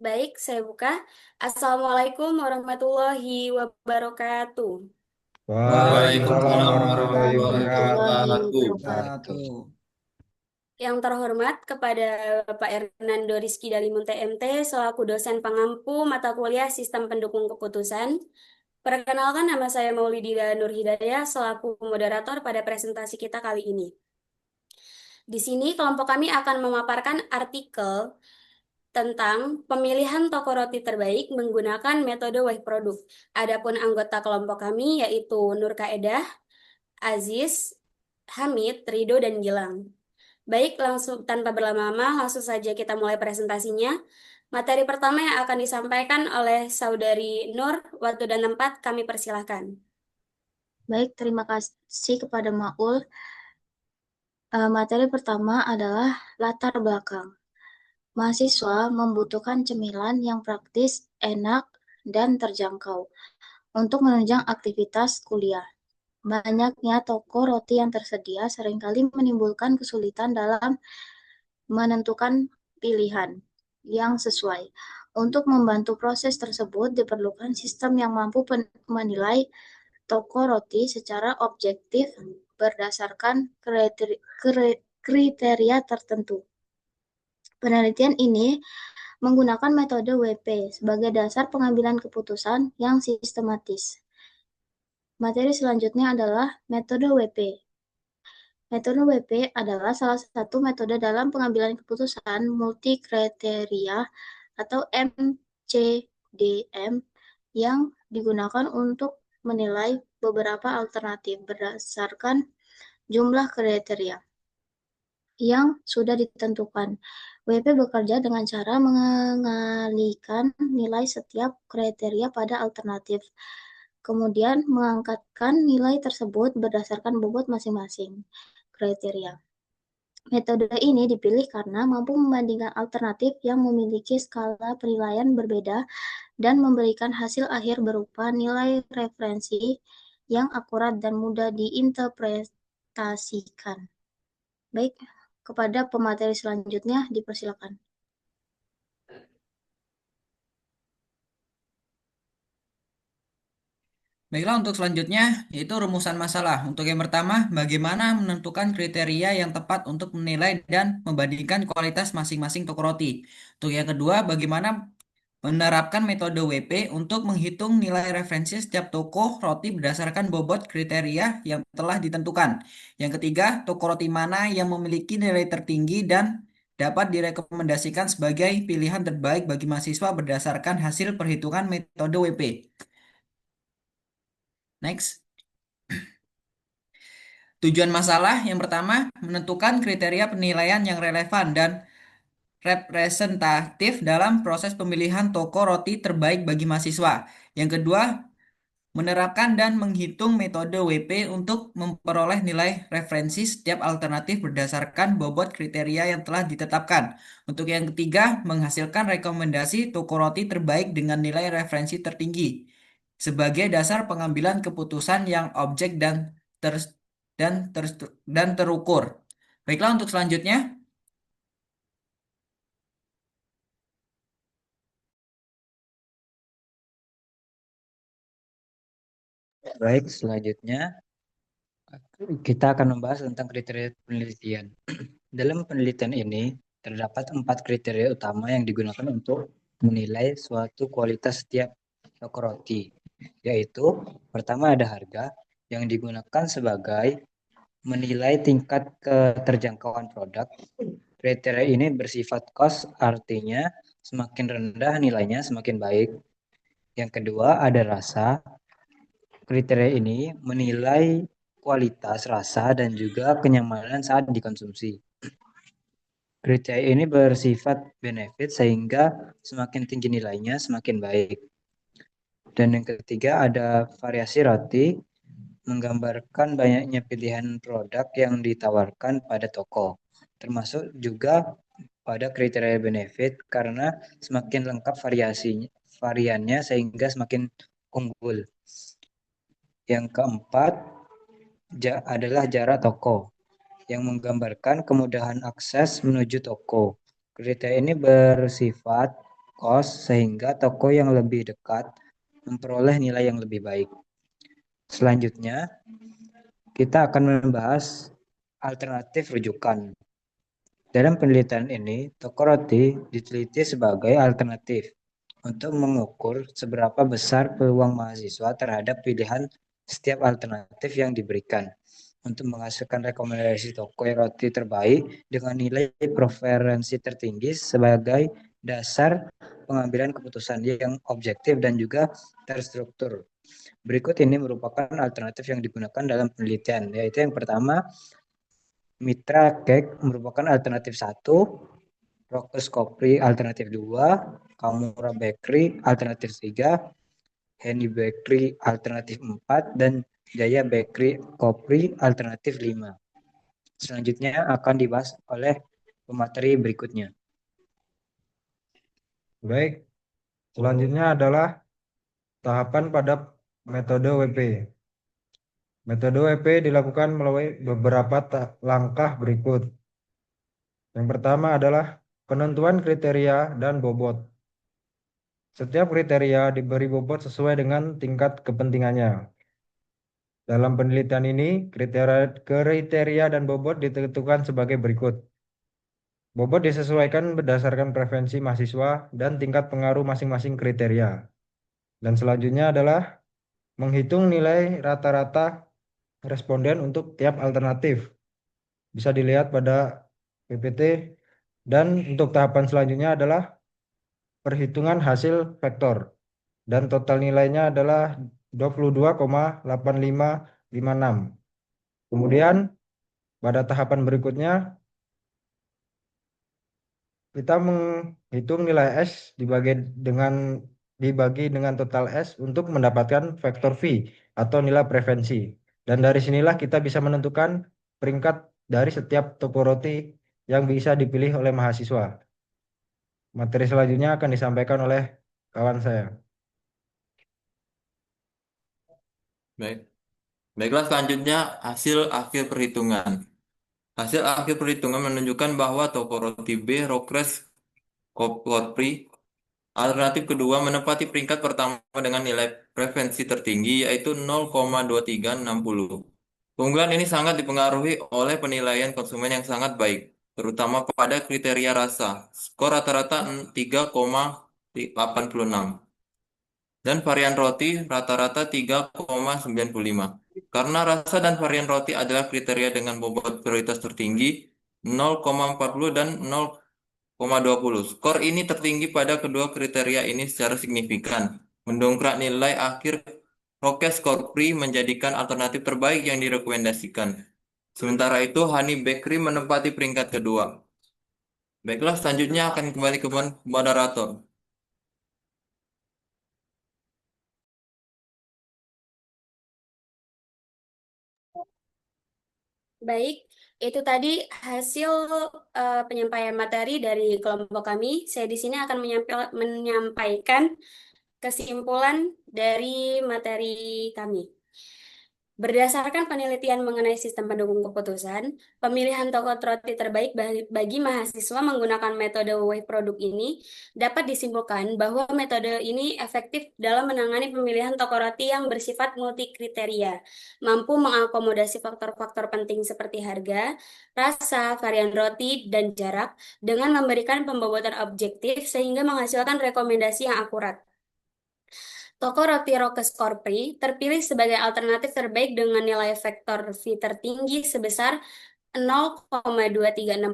Baik, saya buka. Assalamualaikum warahmatullahi wabarakatuh. Waalaikumsalam Waalaikumsalam warahmatullahi warahmatullahi wabarakatuh. wabarakatuh. Yang terhormat kepada Bapak Hernando Rizky Dalimun TMT selaku dosen pengampu mata kuliah Sistem Pendukung Keputusan. Perkenalkan, nama saya Maulidila Nur Hidayah selaku moderator pada presentasi kita kali ini. Di sini kelompok kami akan memaparkan artikel tentang pemilihan toko roti terbaik menggunakan metode wave product. Adapun anggota kelompok kami yaitu Nur Kaedah, Aziz, Hamid, Rido, dan Gilang. Baik, langsung tanpa berlama-lama, langsung saja kita mulai presentasinya. Materi pertama yang akan disampaikan oleh Saudari Nur, waktu dan tempat kami persilahkan. Baik, terima kasih kepada Maul. Materi pertama adalah latar belakang. Mahasiswa membutuhkan cemilan yang praktis, enak, dan terjangkau untuk menunjang aktivitas kuliah. Banyaknya toko roti yang tersedia seringkali menimbulkan kesulitan dalam menentukan pilihan yang sesuai. Untuk membantu proses tersebut, diperlukan sistem yang mampu menilai toko roti secara objektif berdasarkan kriteria tertentu. Penelitian ini menggunakan metode WP sebagai dasar pengambilan keputusan yang sistematis. Materi selanjutnya adalah metode WP. Metode WP adalah salah satu metode dalam pengambilan keputusan multi kriteria atau MCDM yang digunakan untuk menilai beberapa alternatif berdasarkan jumlah kriteria yang sudah ditentukan. WP bekerja dengan cara mengalihkan nilai setiap kriteria pada alternatif, kemudian mengangkatkan nilai tersebut berdasarkan bobot masing-masing kriteria. Metode ini dipilih karena mampu membandingkan alternatif yang memiliki skala penilaian berbeda dan memberikan hasil akhir berupa nilai referensi yang akurat dan mudah diinterpretasikan. Baik, kepada pemateri selanjutnya dipersilakan. Baiklah, untuk selanjutnya yaitu rumusan masalah. Untuk yang pertama, bagaimana menentukan kriteria yang tepat untuk menilai dan membandingkan kualitas masing-masing toko roti. Untuk yang kedua, bagaimana menerapkan metode WP untuk menghitung nilai referensi setiap toko roti berdasarkan bobot kriteria yang telah ditentukan. Yang ketiga, toko roti mana yang memiliki nilai tertinggi dan dapat direkomendasikan sebagai pilihan terbaik bagi mahasiswa berdasarkan hasil perhitungan metode WP. Next. Tujuan masalah yang pertama, menentukan kriteria penilaian yang relevan dan representatif dalam proses pemilihan toko roti terbaik bagi mahasiswa. Yang kedua, menerapkan dan menghitung metode WP untuk memperoleh nilai referensi setiap alternatif berdasarkan bobot kriteria yang telah ditetapkan. Untuk yang ketiga, menghasilkan rekomendasi toko roti terbaik dengan nilai referensi tertinggi sebagai dasar pengambilan keputusan yang objek ter dan ter dan terukur. Baiklah, untuk selanjutnya. Baik, selanjutnya kita akan membahas tentang kriteria penelitian. Dalam penelitian ini terdapat 4 kriteria utama yang digunakan untuk menilai suatu kualitas setiap toko roti, yaitu pertama ada harga yang digunakan sebagai menilai tingkat keterjangkauan produk. Kriteria ini bersifat cost, artinya semakin rendah nilainya semakin baik. Yang kedua ada rasa. Kriteria ini menilai kualitas rasa dan juga kenyamanan saat dikonsumsi. Kriteria ini bersifat benefit sehingga semakin tinggi nilainya semakin baik. Dan yang ketiga ada variasi roti, menggambarkan banyaknya pilihan produk yang ditawarkan pada toko, termasuk juga pada kriteria benefit karena semakin lengkap variannya sehingga semakin unggul. Yang keempat adalah jarak toko yang menggambarkan kemudahan akses menuju toko. Kriteria ini bersifat cost sehingga toko yang lebih dekat memperoleh nilai yang lebih baik. Selanjutnya, kita akan membahas alternatif rujukan. Dalam penelitian ini, toko roti diteliti sebagai alternatif untuk mengukur seberapa besar peluang mahasiswa terhadap pilihan setiap alternatif yang diberikan untuk menghasilkan rekomendasi toko roti terbaik dengan nilai preferensi tertinggi sebagai dasar pengambilan keputusan yang objektif dan juga terstruktur. Berikut ini merupakan alternatif yang digunakan dalam penelitian, yaitu yang pertama, Mitra Cake merupakan alternatif 1, Rokes Kopri alternatif 2, Kamura Bakery alternatif 3, Henny Bakery alternatif 4, dan Jaya Bakery Kopri alternatif 5. Selanjutnya akan dibahas oleh pemateri berikutnya. Baik, selanjutnya adalah tahapan pada metode WP. Metode WP dilakukan melalui beberapa langkah berikut. Yang pertama adalah penentuan kriteria dan bobot. Setiap kriteria diberi bobot sesuai dengan tingkat kepentingannya. Dalam penelitian ini, kriteria dan bobot ditentukan sebagai berikut. Bobot disesuaikan berdasarkan preferensi mahasiswa dan tingkat pengaruh masing-masing kriteria. Dan selanjutnya adalah menghitung nilai rata-rata responden untuk tiap alternatif. Bisa dilihat pada PPT. Dan untuk tahapan selanjutnya adalah perhitungan hasil vektor. Dan total nilainya adalah 22,8556. Kemudian pada tahapan berikutnya kita menghitung nilai S dibagi dengan total S untuk mendapatkan vektor V atau nilai preferensi. Dan dari sinilah kita bisa menentukan peringkat dari setiap toko roti yang bisa dipilih oleh mahasiswa. Materi selanjutnya akan disampaikan oleh kawan saya. Baik. Baiklah, selanjutnya hasil akhir perhitungan. Hasil akhir perhitungan menunjukkan bahwa toko roti B, Rokres Kopri, alternatif kedua menempati peringkat pertama dengan nilai preferensi tertinggi yaitu 0,2360. Keunggulan ini sangat dipengaruhi oleh penilaian konsumen yang sangat baik, terutama pada kriteria rasa. Skor rata-rata 3,86 dan varian roti rata-rata 3,95. Karena rasa dan varian roti adalah kriteria dengan bobot prioritas tertinggi 0,40 dan 0,20. Skor ini tertinggi pada kedua kriteria ini secara signifikan, mendongkrak nilai akhir Rokes Corpri menjadikan alternatif terbaik yang direkomendasikan. Sementara itu, Honey Bakery menempati peringkat kedua. Baiklah, selanjutnya akan kembali ke moderator. Baik, itu tadi hasil penyampaian materi dari kelompok kami. Saya di sini akan menyampaikan kesimpulan dari materi kami. Berdasarkan penelitian mengenai sistem pendukung keputusan, pemilihan toko roti terbaik bagi mahasiswa menggunakan metode wave produk ini dapat disimpulkan bahwa metode ini efektif dalam menangani pemilihan toko roti yang bersifat multi kriteria, mampu mengakomodasi faktor-faktor penting seperti harga, rasa, varian roti, dan jarak dengan memberikan pembobotan objektif sehingga menghasilkan rekomendasi yang akurat. Toko roti Rokes Corpri terpilih sebagai alternatif terbaik dengan nilai vektor V tertinggi sebesar 0,2360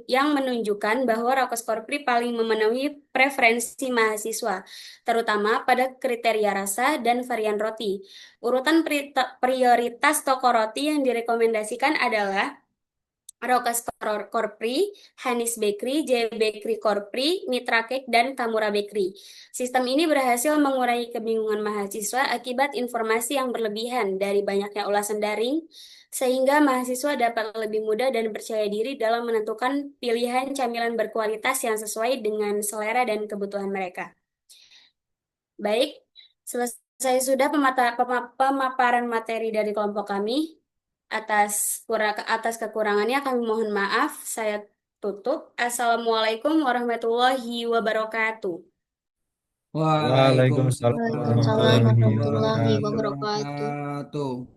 yang menunjukkan bahwa Rokes Corpri paling memenuhi preferensi mahasiswa, terutama pada kriteria rasa dan varian roti. Urutan prioritas toko roti yang direkomendasikan adalah Rokes Corpri, Hanis Bakery, J Bakery Corpri, Mitra Cake, dan Kamura Bakery. Sistem ini berhasil mengurangi kebingungan mahasiswa akibat informasi yang berlebihan dari banyaknya ulasan daring, sehingga mahasiswa dapat lebih mudah dan percaya diri dalam menentukan pilihan camilan berkualitas yang sesuai dengan selera dan kebutuhan mereka. Baik, selesai sudah pemaparan materi dari kelompok kami. Atas kekurangannya kami mohon maaf. Saya Tutup. Assalamualaikum warahmatullahi wabarakatuh. Waalaikumsalam Waalaikumsalam Waalaikumsalam warahmatullahi warahmatullahi warahmatullahi wabarakatuh. wabarakatuh. wabarakatuh.